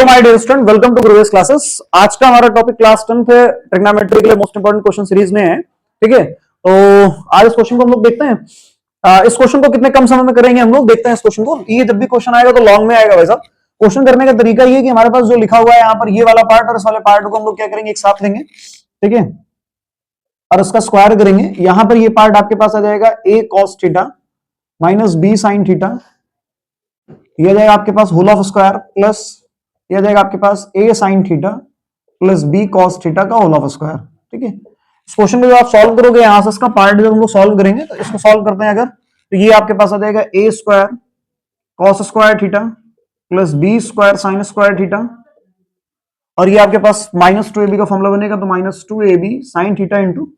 My dear student, welcome to Guruvesh classes. आज का हमारा टॉपिक क्लास 10th है, ट्रिग्नोमेट्री के लिए मोस्ट इंपोर्टेंट क्वेश्चन सीरीज में है। ठीक है, तो आज इस क्वेश्चन को हम लोग देखते हैं। इस क्वेश्चन को कितने कम समय में करेंगे हम लोग, देखते हैं इस क्वेश्चन को। ये जब भी क्वेश्चन आएगा तो लॉन्ग में आएगा भाई साहब। क्वेश्चन करने का तरीका ये कि हमारे पास जो लिखा हुआ है यहाँ पर, ये वाला पार्ट और इस वाले पार्ट को हम लोग क्या करेंगे, एक साथ लेंगे। ठीक है, और उसका स्क्वायर करेंगे। यहां पर ये पार्ट आपके पास आ जाएगा a cos theta minus b sin theta, ये जाएगा आपके पास होल ऑफ स्क्वायर प्लस ये जाएगा आपके पास a sin theta plus b cos theta का होल ऑफ स्क्वायर। ठीक है, इस क्वेश्चन को जब आप सॉल्व करोगे, यहां से इसका पार्ट जब हम लोग सॉल्व करेंगे तो इसको सॉल्व करते हैं अगर, तो ये आपके पास आ जाएगा a square cos square theta plus b square sin square theta, और ये आपके पास माइनस 2ab का फॉर्मूला बनेगा तो minus 2ab sin theta into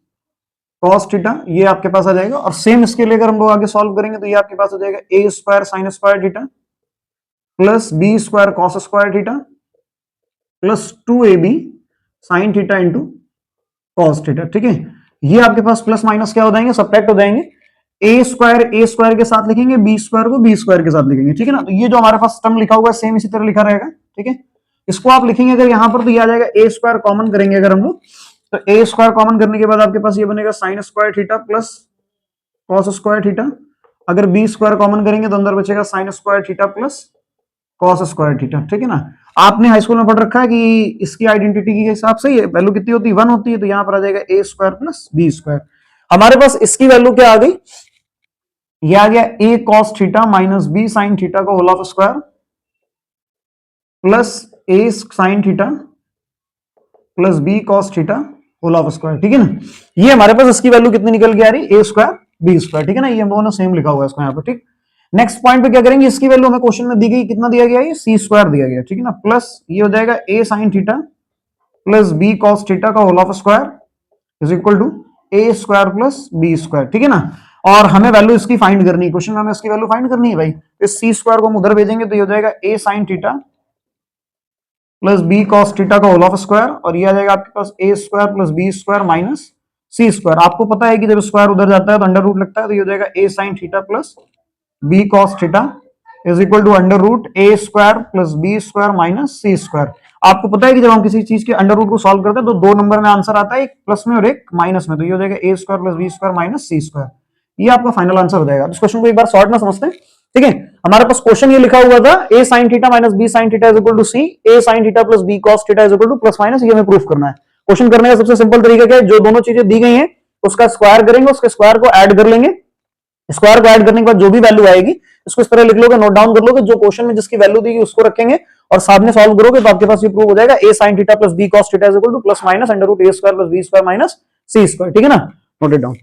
cos theta, ये आपके पास आ जाएगा। और सेम इसके लिए अगर हम लोग आगे सॉल्व करेंगे तो ये आपके पास आ जाएगा a square sin square theta plus b square cos square theta plus 2ab sin theta into cos theta. ठीक है, ये आपके पास प्लस माइनस क्या हो जाएंगे, सब्ट्रैक्ट हो जाएंगे। a स्क्वायर के साथ लिखेंगे, b स्क्वायर को b स्क्वायर के साथ लिखेंगे। ठीक है ना, तो ये जो हमारे पास टर्म लिखा हुआ है सेम इसी तरह लिखा रहेगा। ठीक है, इसको आप लिखेंगे अगर यहां पर तो ये आ जाएगा a स्क्वायर कॉमन करेंगे अगर हम लोग, तो a स्क्वायर कॉमन करने के बाद आपके पास ये बनेगा sin square theta plus cos square theta. अगर b स्क्वायर कॉमन करेंगे तो अंदर बचेगा sin square theta plus cos square theta. ठीक है ना, आपने हाई स्कूल में पढ़ रखा है कि इसकी आइडेंटिटी के हिसाब से ये वैल्यू कितनी होती है, 1 होती है, तो यहां पर आ जाएगा a square plus b square. हमारे पास इसकी वैल्यू क्या आ गई, ये आ गया a cos theta minus b sin theta का whole of square plus a sin theta plus b cos theta whole of square. ठीक है ना, ये हमारे पास इसकी वैल्यू कितनी निकल के आ रही, a स्क्वायर b स्क्वायर। ठीक है ना, ये हम लोगों ने सेम लिखा हुआ है इसको यहाँ पर। ठीक, नेक्स्ट पॉइंट पे क्या करेंगे, इसकी वैल्यू हमें क्वेश्चन में दी गई, कितना दिया गया है, c स्क्वायर दिया गया। ठीक है ना, प्लस ये हो जाएगा a sin theta plus b cos theta का whole of square is equal to a square plus b square. ठीक है ना, और हमें वैल्यू इसकी फाइंड करनी है, क्वेश्चन में हमें इसकी वैल्यू फाइंड करनी है भाई। इस c स्क्वायर को हम उधर भेजेंगे तो ये हो जाएगा a sin theta plus b cos theta का होल ऑफ स्क्वायर, और ये आ जाएगा आपके पास a square plus b square minus c square. आपको पता है कि जब स्क्वायर उधर जाता है तो अंडर रूट लगता है, तो ये हो जाएगा a sin theta plus b cos theta is equal to under root a square plus b square minus c square. आपको पता है कि जब हम किसी चीज के अंडर रूट को सॉल्व करते हैं तो दो नंबर में आंसर आता है, एक प्लस में और एक माइनस में, तो ये हो जाएगा a square plus b square minus c square. ये आपका फाइनल आंसर हो जाएगा। इस क्वेश्चन को एक बार शॉर्ट में समझते हैं। ठीक है, हमारे पास क्वेश्चन ये लिखा हुआ था a sin theta minus b sin theta is equal to c, a sin theta plus b cos theta is equal to plus minus, ये हमें प्रूफ करना है। क्वेश्चन करने का सबसे सिंपल तरीका क्या है, जो दोनों चीजें दी गई हैं उसका स्क्वायर करेंगे, उसके स्क्वायर को ऐड कर लेंगे। स्क्वायर को ऐड करने के बाद जो भी वैल्यू आएगी इसको इस तरह लिख लोगे, नोट डाउन कर लोगे, जो क्वेश्चन में जिसकी वैल्यू दी उसको रखेंगे और सामने सॉल्व करोगे तो आपके पास ये प्रूव हो जाएगा a sin theta plus b cos theta is equal to plus minus under root a square plus b square minus c square. ठीक है ना, नोट इट डाउन।